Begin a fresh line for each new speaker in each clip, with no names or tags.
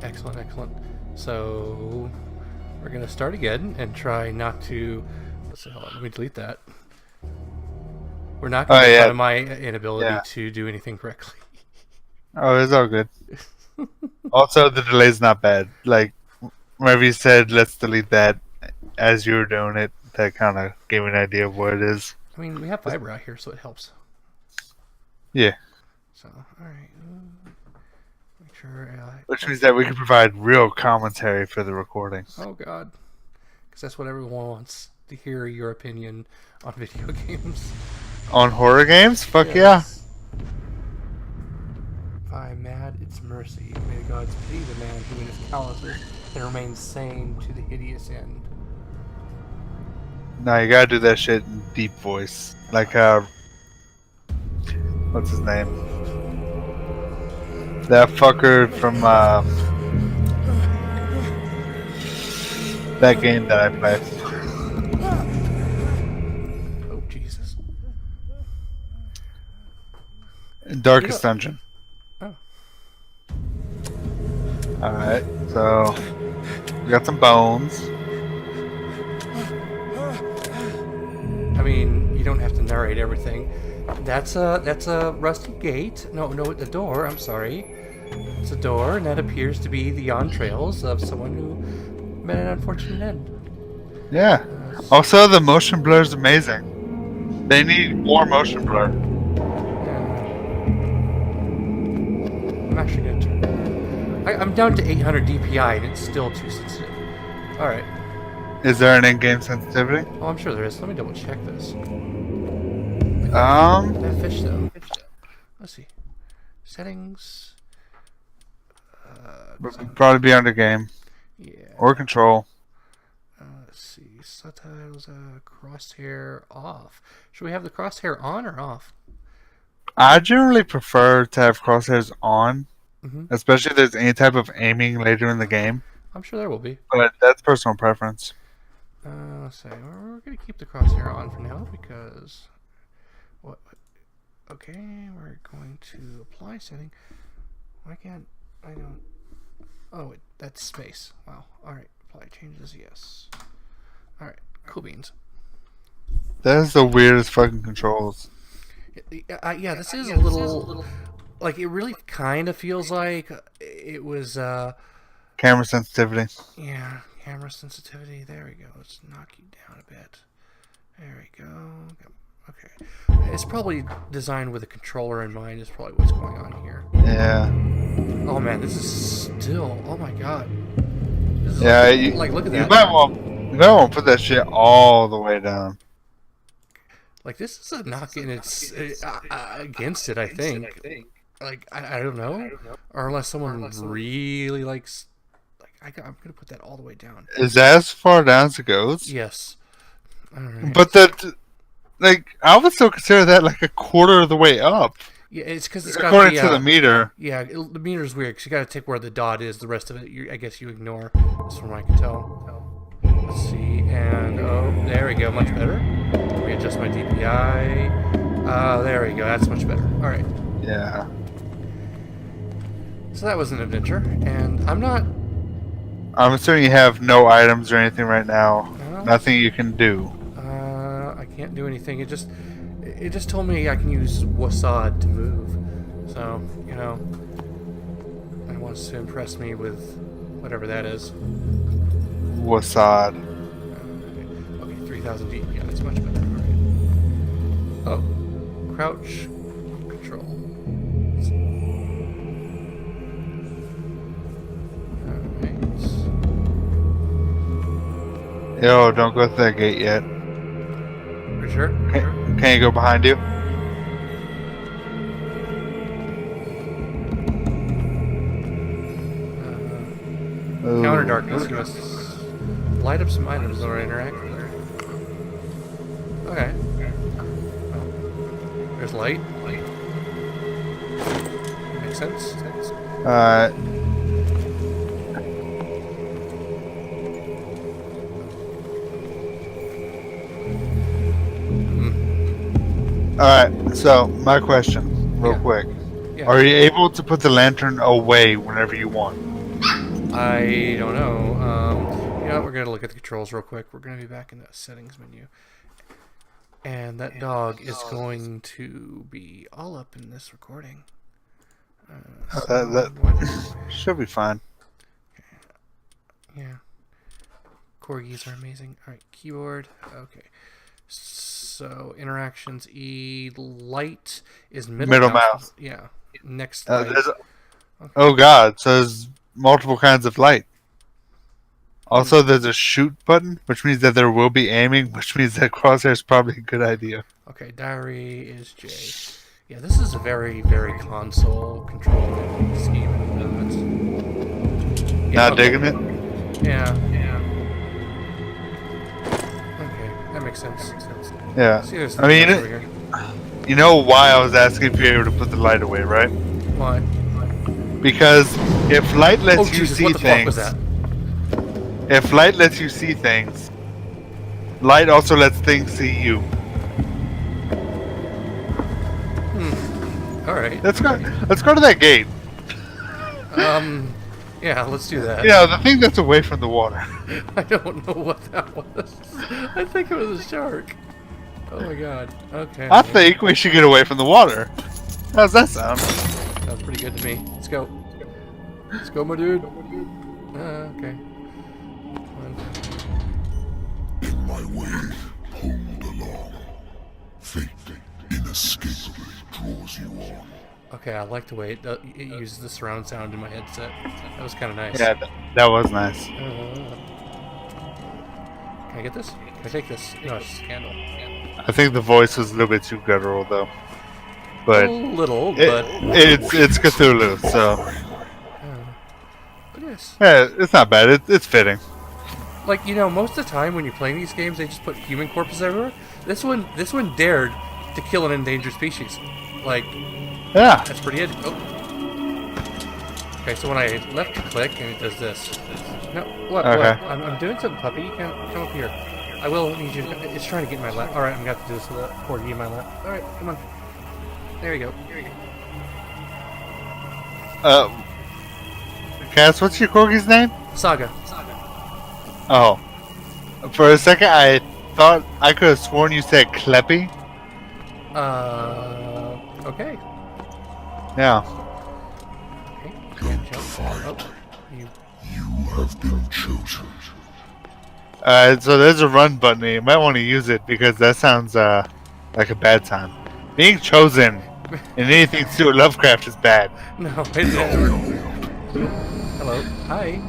Excellent, excellent. So we're gonna start again and try not to. Let's see, hold on, let me delete that. We're not gonna
Oh
make fun
yeah,
of my inability
yeah.
to do anything correctly.
Oh, it's all good. Also, the delay's not bad. Like whenever you said, "Let's delete that," as you were doing it, that kind of gave me an idea of what it is.
I mean, we have fiber out here, so it helps.
Yeah,
So, all right, make sure.
which means that we can provide real commentary for the recording.
Oh God, because that's what everyone wants to hear your opinion on video games.
On horror games? Fuck yeah.
Yes. If I'm mad, it's mercy. May the gods pity the man who in his calluses and remains sane to the hideous end.
No, you gotta do that shit in deep voice. Like, what's his name? That fucker from, that game that I played.
Oh Jesus!
Darkest Dungeon.
Oh.
Alright, so we got some bones.
I mean, you don't have to narrate everything. That's a rusty gate. No, a door. I'm sorry. It's a door, and that appears to be the entrails of someone who met an unfortunate end.
Yeah. Also, the motion blur is amazing. They need more motion blur.
I'm actually gonna turn. I'm down to 800 DPI, and it's still too sensitive. All right.
Is there an in-game sensitivity?
Oh, I'm sure there is. Let me double check this.
Um.
That fish though. Let's see. Settings.
Probably be under game
Yeah.
or control.
Let's see. Subtitles. Crosshair off. Should we have the crosshair on or off?
I generally prefer to have crosshairs on,
Mm-hmm.
especially if there's any type of aiming later in the game.
I'm sure there will be.
But that's personal preference.
Let's see. We're gonna keep the crosshair on for now because. What? Okay, we're going to apply setting. Why can't I don't? Oh, wait, that's space. Wow. All right. Apply changes. Yes. All right. Cool beans.
That is the weirdest fucking controls.
Yeah, this is a little. Like it really kind of feels like it was.
Camera sensitivity.
Yeah, camera sensitivity. There we go. Let's knock you down a bit. There we go. Okay. It's probably designed with a controller in mind. Is probably what's going on here.
Yeah.
Oh man, this is still. Oh my god. This is
Yeah.
like look at that.
You might want to put that shit all the way down.
Like this is a knock in its against it. I think. Like I don't know, or unless someone really likes. Like I'm gonna put that all the way down.
Is that as far down as it goes?
Yes. All right.
But like, I would still consider that like a quarter of the way up.
Yeah, it's because it's got
according to the meter.
Yeah, the meter's weird because you got to take where the dot is. The rest of it, I guess you ignore. That's from what I can tell. Let's see, and oh, there we go, much better. Readjust my DPI. There we go, that's much better. All right.
Yeah.
So that was an adventure, and I'm not.
I'm assuming you have no items or anything right now.
No.
Nothing you can do.
I can't do anything. It just told me I can use wasad to move. So you know, it wants to impress me with whatever that is.
Wasad.
Okay, 3,000 feet. Yeah, that's much better. All right. Oh, crouch, control. Alright.
Yo, don't go through that gate yet.
For sure?
Can you go behind you?
Counter darkness. You must light up some items or interact with her. Okay. Oh. There's light. Makes sense.
Alright. Alright, so my question, real quick.
Yeah.
Are you able to put the lantern away whenever you want?
I don't know. You know what? We're going to look at the controls real quick. We're going to be back in the settings menu. And that dog is going to be all up in this recording.
That should be fine.
Yeah. Corgis are amazing. Alright, keyboard. Okay. So, interactions E. Light is middle
mouse.
Yeah. Next light.
Okay. Oh god, so there's multiple kinds of light. Also, there's a shoot button, which means that there will be aiming, which means that crosshair is probably a good idea.
Okay, diary is J. Yeah, this is a very, very console controlled scheme.
Not digging it?
Yeah. Okay, that makes sense.
Yeah.
See,
I mean, you know why I was asking if you were able to put the light away, right?
Why?
Because if light lets you see
what the
things,
fuck was that?
if light lets you see things, light also lets things see you.
All right.
Let's go to that gate.
Yeah, let's do that.
Yeah, the thing that's away from the water.
I don't know what that was. I think it was a shark. Oh my god. Okay.
I think we should get away from the water. How's that sound?
Sounds pretty good to me. Let's go. Let's go, my dude. Okay.
In my way, hold along. Fate inescapably draws you on.
Okay, I like the way it uses the surround sound in my headset. That was kind of nice.
Yeah, that was nice.
Can I get this? Can I take this? No, it's just a candle.
I think the voice was a little bit too guttural, though. But
a little, but
it's Cthulhu, so
it is.
yeah, it's not bad. It's fitting.
Like, you know, most of the time when you're playing these games, they just put human corpses everywhere. This one dared to kill an endangered species. Like,
yeah,
that's pretty good. Oh. Okay, so when I left click and it does this. No, what?
Okay.
What? I'm doing something, puppy. You can't come up here. I will need you. It's trying to get in my lap. All right, I'm gonna have to do this with that corgi in my lap. All right, come on. There you go.
Cass, what's your corgi's name?
Saga.
Oh, for a second I thought I could have sworn you said Kleppy.
Okay.
Yeah.
Okay.
Don't
Jump.
fight.
Oh,
You have been chosen.
So there's a run button. You might want to use it because that sounds like a bad time. Being chosen in anything to do with Lovecraft is bad.
no, it's never. Hello. Hi.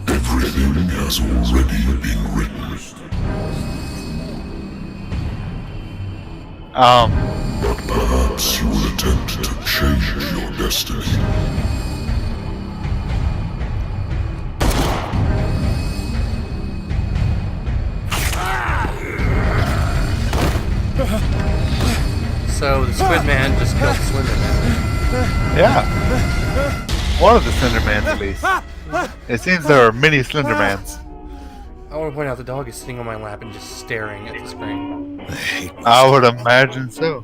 Everything has already been written. But perhaps you will attempt to change your destiny.
So the Squid Man just killed the Slender Man.
Yeah. One of the Slendermans, at least. It seems there are many Slendermans.
I want to point out the dog is sitting on my lap and just staring at the screen.
I would imagine so.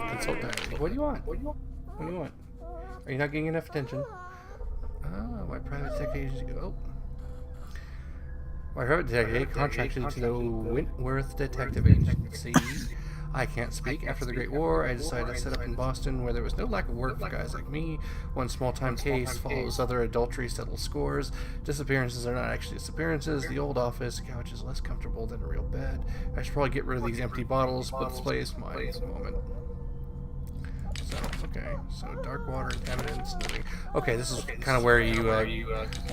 Consult diary. What do you want? What do you want? Are you not getting enough attention? Oh, my private detective agency. Oh. My private detective contracted to the Wentworth Detective Agency. I can't speak. After the Great War, I decided to set up in Boston, where there was no lack of work for guys like me. One small-time case follows other, adultery settles scores. Disappearances are not actually disappearances. The old office couch is less comfortable than a real bed. I should probably get rid of these empty bottles, but this place is mine at the moment. So, okay. So, dark water, contaminants, nothing. Okay, this is kind of where you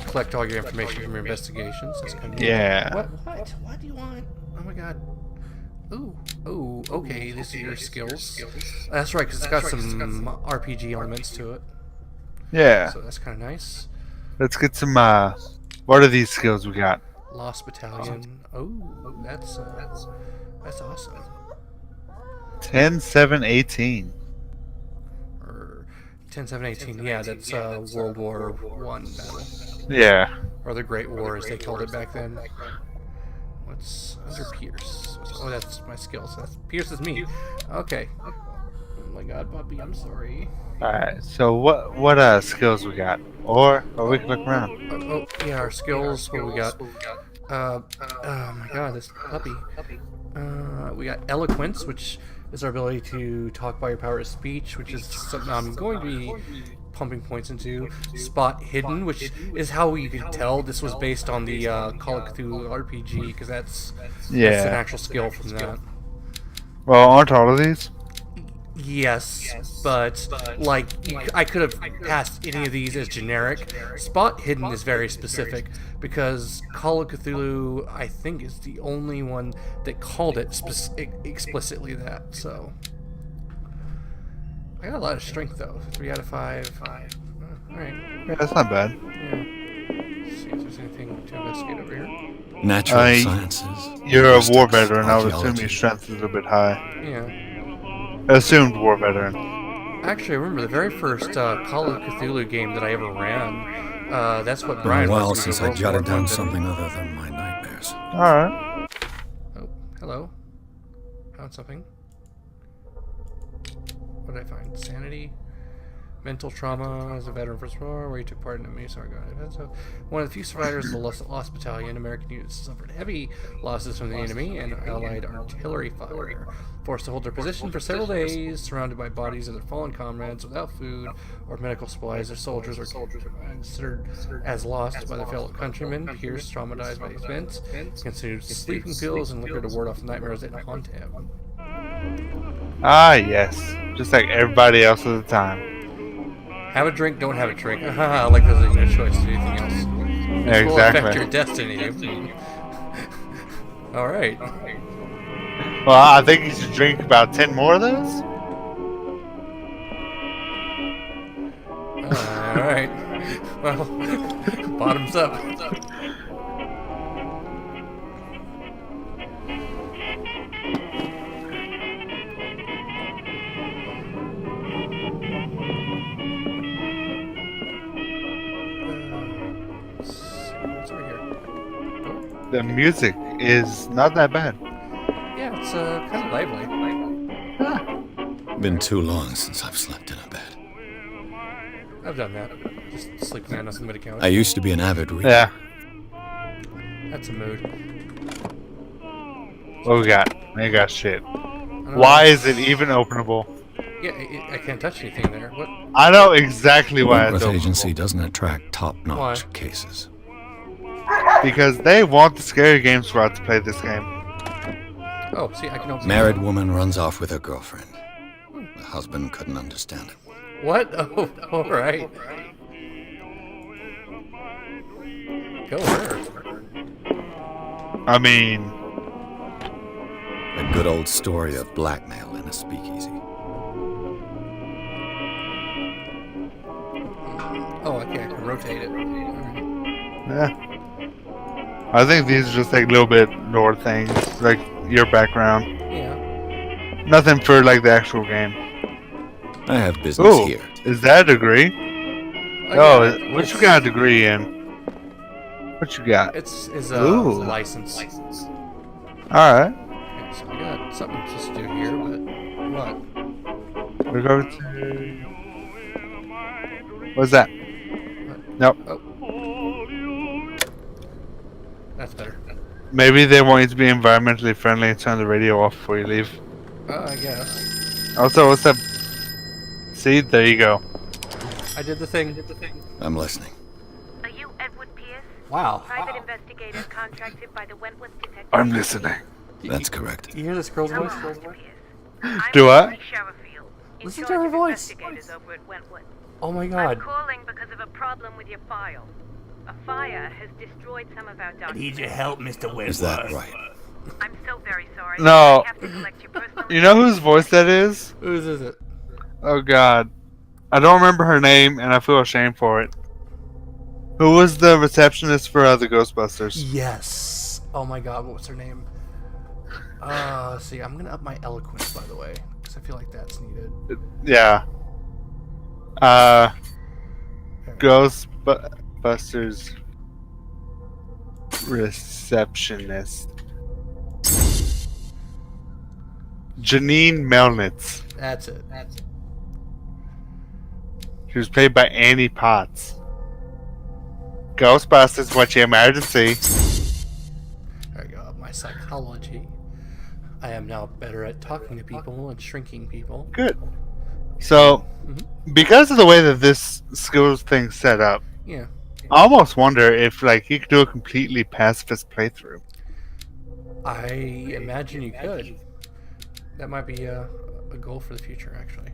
collect all your information from your investigations. That's kind of
Yeah.
What? What do you want? Oh my god. Ooh, okay, this is your skills. That's right, because it's got some RPG elements to it.
Yeah.
So that's kind of nice.
Let's get some, what are these skills we got?
Lost Battalion. Oh, that's awesome.
10, 7, 18.
Or 10, 7, 18. Yeah, that's World War One battle.
Yeah.
Or the Great War, as they called it back then. What's under Pierce? Oh, that's my skills. That's Pierce is me. Okay. my god, puppy, I'm sorry.
Alright, so what skills we got? Or we can look around.
Oh, yeah, our skills, what we got? Oh my god, this puppy. We got eloquence, which is our ability to talk by your power of speech, which is something I'm going to be pumping points into. Spot hidden, which is how you can tell this was based on the Call of Cthulhu RPG, because that's an actual skill from that.
Well, aren't all of these?
Yes, but like I could have passed any of these as generic. Spot hidden is very specific because Call of Cthulhu, I think, is the only one that called it explicitly that. So I got a lot of strength though. 3 out of 5. All right.
Yeah, that's not bad.
Yeah. Let's see if there's anything to investigate over here.
Natural sciences.
You're a war
linguistics,
veteran. I would assume
archaeology.
your strength is a bit high.
Yeah.
Assumed war veteran.
Actually, I remember the very first Call of Cthulhu game that I ever ran. That's what
Been
Brian
a while
wants me to
since I
roll
jotted
for,
down
but-
something other than my nightmares.
Alright.
Oh, hello. Found something. What did I find? Sanity? Mental trauma as a veteran first war, where he took part in a Mesa event. So, one of the few survivors of the lost battalion, American units suffered heavy losses from the enemy and Allied artillery fire. Forced to hold their position for several days, surrounded by bodies of their fallen comrades, without food or medical supplies, their soldiers are considered as lost by their fellow countrymen. Pierce, traumatized by these events, consumed sleeping pills and liquor to ward off nightmares that haunt him.
Ah, yes. Just like everybody else at the time.
Have a drink, don't have a drink. Haha, like there's no choice to do anything else.
Yeah,
This will affect your
exactly.
destiny. Alright.
Well, I think you should drink about 10 more of those.
Alright. Well, bottoms up. What's over here? Oh,
The music is not that bad.
yeah, it's kind of lively.
Been too long since I've slept in a bed.
I've done that. Just sleeping on nothing but a couch.
I used to be an avid reader.
Yeah.
That's a mood.
What we got? We got shit.
I don't
Why
know.
is it even openable?
Yeah, I can't touch anything there. What?
I know exactly why it's
Wentworth
openable.
Agency doesn't attract top-notch
Why?
cases.
Because they want the scary game squad to play this game.
Oh, see, I can open.
Married woman runs off with her girlfriend. The husband couldn't understand it.
What? Oh, all right. Go her.
I mean,
A good old story of blackmail in a speakeasy.
Oh, okay, I can rotate it. Alright.
yeah. I think these are just like little bit lore things, like your background.
Yeah.
Nothing for like the actual game.
I have business
Ooh,
here.
is that a degree?
Oh,
Oh, what you got a degree in? What you got?
It's
Ooh.
license.
Alright.
Okay, so I got something just to do here, but what?
We're going to... What's that? Nope.
Oh. That's better.
Maybe they want you to be environmentally friendly and turn the radio off before you leave.
I guess.
Also, what's that? See, there you go.
I did the thing.
I'm listening.
Are you Edward Pierce?
Wow.
Private investigator contracted by the Wentworth Detective
I'm
Agency?
listening.
That's correct.
You hear this girl's
Hello,
voice?
Mr. Pierce. I'm
Do I?
Mary Sherrifield, in
Listen to
charge
her
of
voice.
investigators over at Wentworth.
Oh my
I'm
god.
calling because of a problem with your file. A fire has destroyed some of our documents.
Need your help, Mr. Wentworth.
Is that right?
I'm so very sorry.
No.
I have to collect your personal
You know whose voice that is?
Whose is it?
Oh god. I don't remember her name and I feel ashamed for it. Who was the receptionist for the Ghostbusters?
Yes. Oh my god, what's her name? Let's see, I'm gonna up my eloquence, by the way, because I feel like that's needed.
Yeah. Ghostbusters receptionist. Janine Melnitz.
That's it.
She was played by Annie Potts. Ghostbusters, what you emergency.
There we go. My psychology. I am now better at talking to people and shrinking people.
Good. So, because of the way that this skills thing's set up,
Yeah.
I almost wonder if like you could do a completely pacifist playthrough.
I imagine you could. That might be a goal for the future, actually.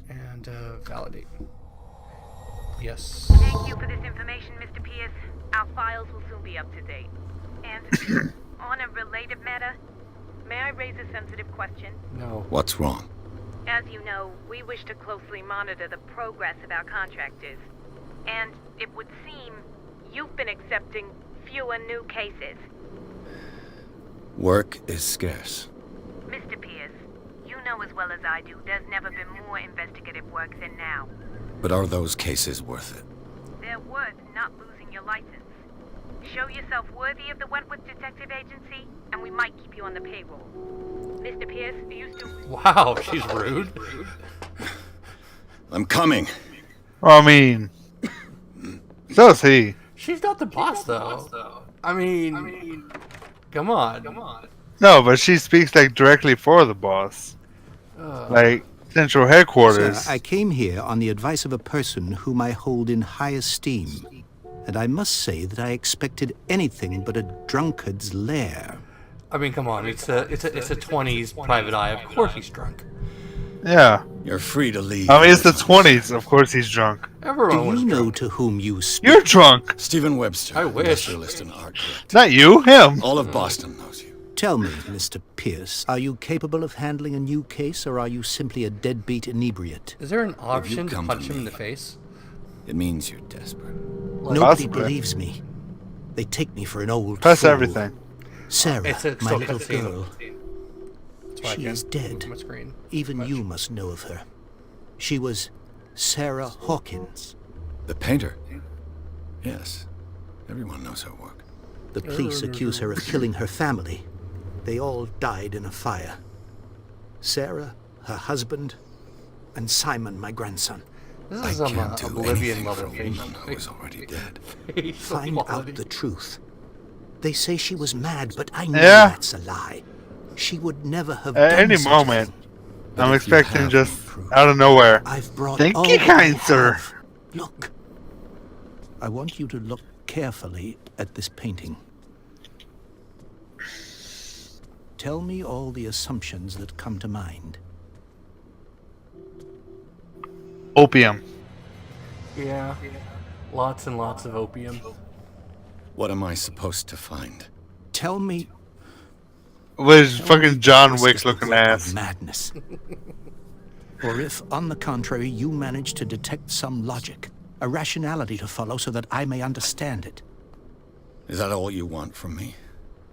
And validate. Yes.
Thank you for this information, Mr. Pierce. Our files will soon be up to date. And on a related matter, may I raise a sensitive question?
No.
What's wrong?
As you know, we wish to closely monitor the progress of our contractors. And it would seem you've been accepting fewer new cases.
Work is scarce.
Mr. Pierce, you know as well as I do, there's never been more investigative work than now.
But are those cases worth it?
They're worth not losing your license. Show yourself worthy of the Wentworth Detective Agency, and we might keep you on the payroll. Mr. Pierce, are you still...
Wow, she's rude.
I'm coming.
Well, I mean, so is he.
She's not the boss, though. I mean, come on.
No, but she speaks like directly for the boss, like central headquarters.
Sir, I came here on the advice of a person whom I hold in high esteem, and I must say that I expected anything but a drunkard's lair.
I mean, come on. It's a 20s private eye. Of course he's drunk.
Yeah,
You're free to leave.
I mean it's the 20s. Of course he's drunk.
Everyone
Do
was
you know
drunk.
to whom you speak?
You're drunk.
Stephen Webster,
I wish.
industrialist and art collector.
Not you, him.
All of Boston knows you.
Tell me, Mr. Pierce, are you capable of handling a new case, or are you simply a deadbeat inebriate?
Is there an option to
come
punch
to
him in
me?
the face?
It means you're desperate.
Nobody
Possibly.
believes me. They take me for an old
Press
fool.
everything.
Sarah,
It's a
my
still
little
cutscene.
girl,
That's why I
she
can't
is dead.
move my screen.
Even
much.
you must know of her. She was Sarah Hawkins.
The painter? Yes. Everyone knows her work.
The police accuse her of killing her family. They all died in a fire. Sarah, her husband, and Simon, my grandson.
This
I
is some
can't do
oblivion
anything for
level
a
face.
woman who is already dead.
Find out the truth. They say she was mad, but I know
Yeah.
that's a lie. She would never have
At
done
any
such a
moment,
thing.
I'm
if you
expecting
have
just
no proof-
out of nowhere.
I've brought
Thank
all
you,
I
kind sir.
have. Look. I want you to look carefully at this painting. Tell me all the assumptions that come to mind.
Opium.
Yeah. Lots and lots of opium.
What am I supposed to find?
Tell me
With fucking John
this
Wick
is the
looking
work of
ass.
madness. Or if, on the contrary, you manage to detect some logic, a rationality to follow so that I may understand it.
Is that all you want from me?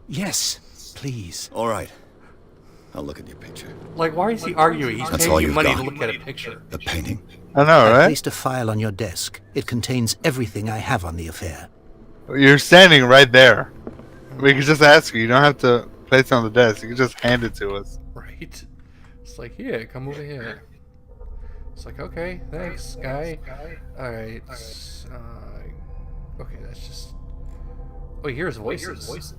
Yes, please.
All right. I'll look at your picture.
Like, why is he arguing? He's
That's
paying
all
you
you've
money
got.
to look at a picture.
The painting?
I know,
I
right?
placed a file on your desk. It contains everything I have on the affair.
You're standing right there. We can just ask you. You don't have to place it on the desk. You can just hand it to us.
Right? It's like, here, come over here. It's like, okay, thanks, guy. Alright. Okay, that's just... Oh, here's voices.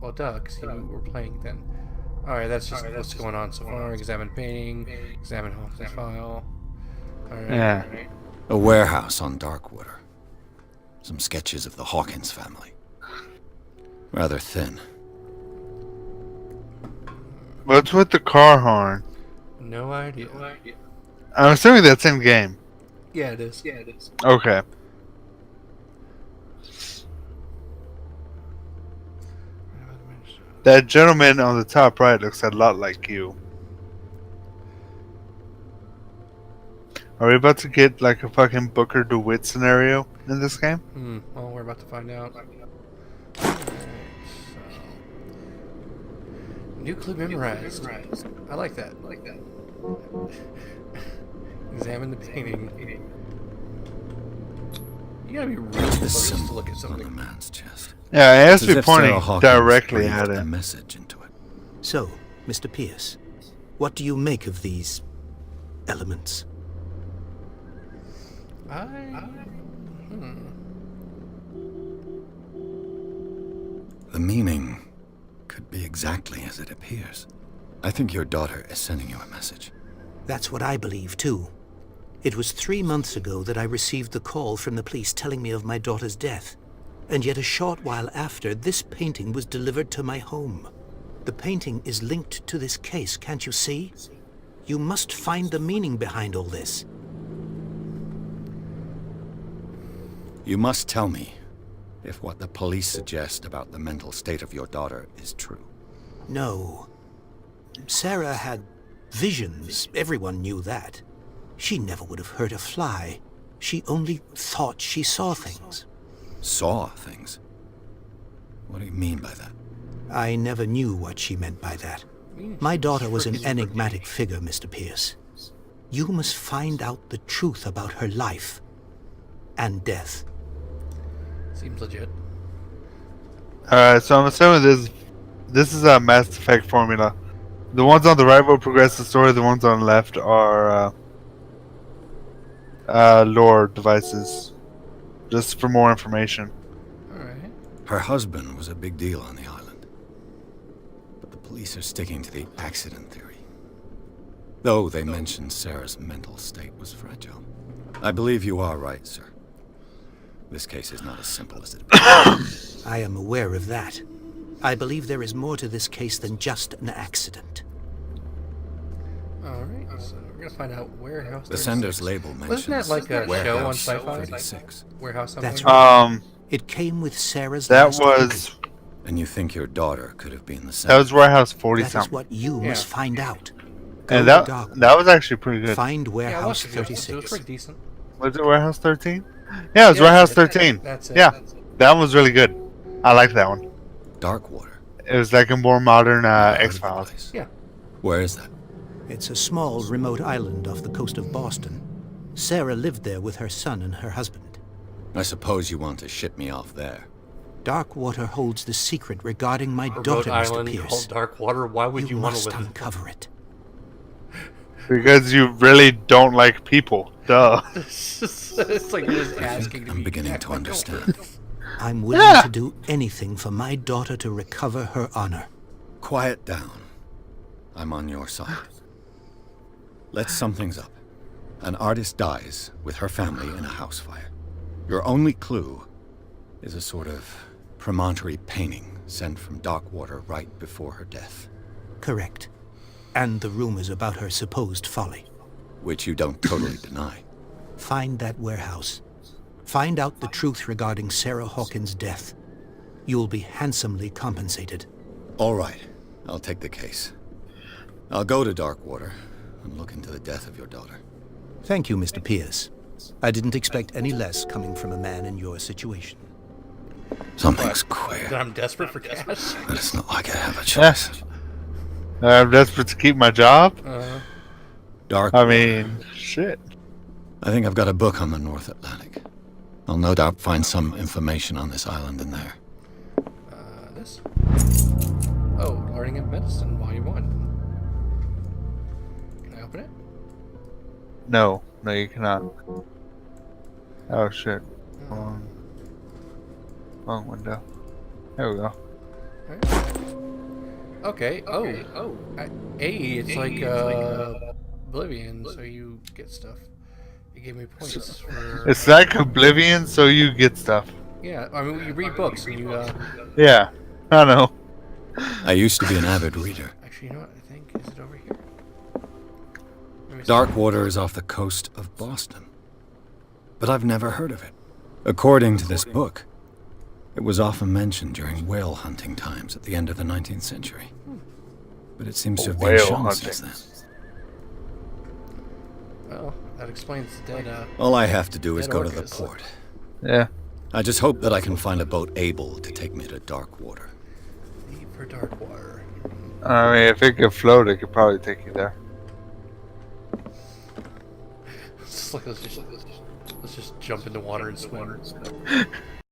Well, duh, because we're playing then. Alright, that's just what's going on so far. Examine painting. Examine Hawkins file. Alright.
Yeah.
A warehouse on Darkwater. Some sketches of the Hawkins family. Rather thin.
What's with the car horn?
No idea.
I'm assuming that's in game.
Yeah, it is.
Okay. That gentleman on the top right looks a lot like you. Are we about to get like a fucking Booker DeWitt scenario in this game?
Well, we're about to find out. New clue memorized. I like that. Examine the painting. You gotta be really
The
close to
symbol
look at
on the
something.
man's chest.
Yeah, it has
It's
to
as
be
if Sarah
pointing
Hawkins
directly
breathed
at
a
him.
message into it.
So, Mr. Pierce, what do you make of these elements?
The meaning could be exactly as it appears. I think your daughter is sending you a message.
That's what I believe, too. It was 3 months ago that I received the call from the police telling me of my daughter's death. And yet a short while after, this painting was delivered to my home. The painting is linked to this case, can't you see? You must find the meaning behind all this.
You must tell me if what the police suggest about the mental state of your daughter is true.
No. Sarah had visions. Everyone knew that. She never would have hurt a fly. She only thought she saw things.
Saw things? What do you mean by that?
I never knew what she meant by that. My daughter was an enigmatic figure, Mr. Pierce. You must find out the truth about her life and death.
Seems legit.
Alright, so I'm assuming this is a Mass Effect formula. The ones on the right will progress the story, the ones on the left are lore devices. Just for more information.
Alright.
Her husband was a big deal on the island. But the police are sticking to the accident theory. Though they mentioned Sarah's mental state was fragile. I believe you are right, sir. This case is not as simple as it appears.
I am aware of that. I believe there is more to this case than just an accident.
Alright, so we're gonna find out Warehouse 36.
The sender's label mentions
Wasn't that like a show on
Warehouse
Sci-Fi?
36.
Warehouse something?
That's right. It came with Sarah's last
was
painting.
And you think your daughter could have been the
that
sender?
was Warehouse 40
That is
something.
what you must find out. Go
And
to
that
Darkwood.
was actually pretty good.
Find
Yeah, I
Warehouse
watched it. It was
36.
pretty decent.
Was it Warehouse 13? Yeah, it was
Yeah,
Warehouse
that's it.
13.
That's it.
Yeah,
That's it.
that one was really good. I liked that one.
Darkwater.
It was like a more modern
Heard of the
X-Files.
place.
Yeah.
Where is that?
It's a small, remote island off the coast of Boston. Sarah lived there with her son and her husband.
I suppose you want to ship me off there.
Darkwater holds the secret regarding my
Remote
daughter,
island
Mr. Pierce.
called Dark Water. Why would you want to
must
live?
uncover it.
Because you really don't like people. Duh.
It's like you're just asking to
I'm
be
beginning
act
to
like a
understand.
I'm willing
Yeah.
to do anything for my daughter to recover her honor.
Quiet down. I'm on your side. Let's sum things up. An artist dies with her family in a house fire. Your only clue is a sort of promontory painting sent from Darkwater right before her death,
Correct. And the rumors about her supposed folly.
which you don't totally deny.
Find that warehouse. Find out the truth regarding Sarah Hawkins' death. You'll be handsomely compensated.
All right, I'll take the case. I'll go to Darkwater and look into the death of your daughter.
Thank you, Mr. Pierce. I didn't expect any less coming from a man in your situation.
Something's
That
queer,
I'm desperate for cash.
but it's not like I have a choice.
I'm desperate to keep my job.
Dark.
I mean, shit.
I think I've got a book on the North Atlantic. I'll no doubt find some information on this island in there.
This. Oh, Learning of Medicine, Volume 1. Can I open it?
No, you cannot. Oh shit. Wrong window. There we go.
Okay. Hey, it's like Oblivion, so you get stuff. It gave me points for.
It's like Oblivion, so you get stuff.
Yeah, I mean, you read books and you.
Yeah, I know.
I used to be an avid reader.
Actually, you know what? I think is it over here. Let me see.
Darkwater is off the coast of Boston. But I've never heard of it. According to this book, it was often mentioned during whale hunting times at the end of the 19th century. But it seems to have been
Whale
shown
hunting.
since then.
Well, that explains the dead.
All I have to do is
Dead
go to the
orcas.
port.
Yeah.
I just hope that I can find a boat able to take me to Darkwater.
Leave for dark water.
I mean, if it could float, it could probably take you there.
It's just like let's just jump in the water and swim.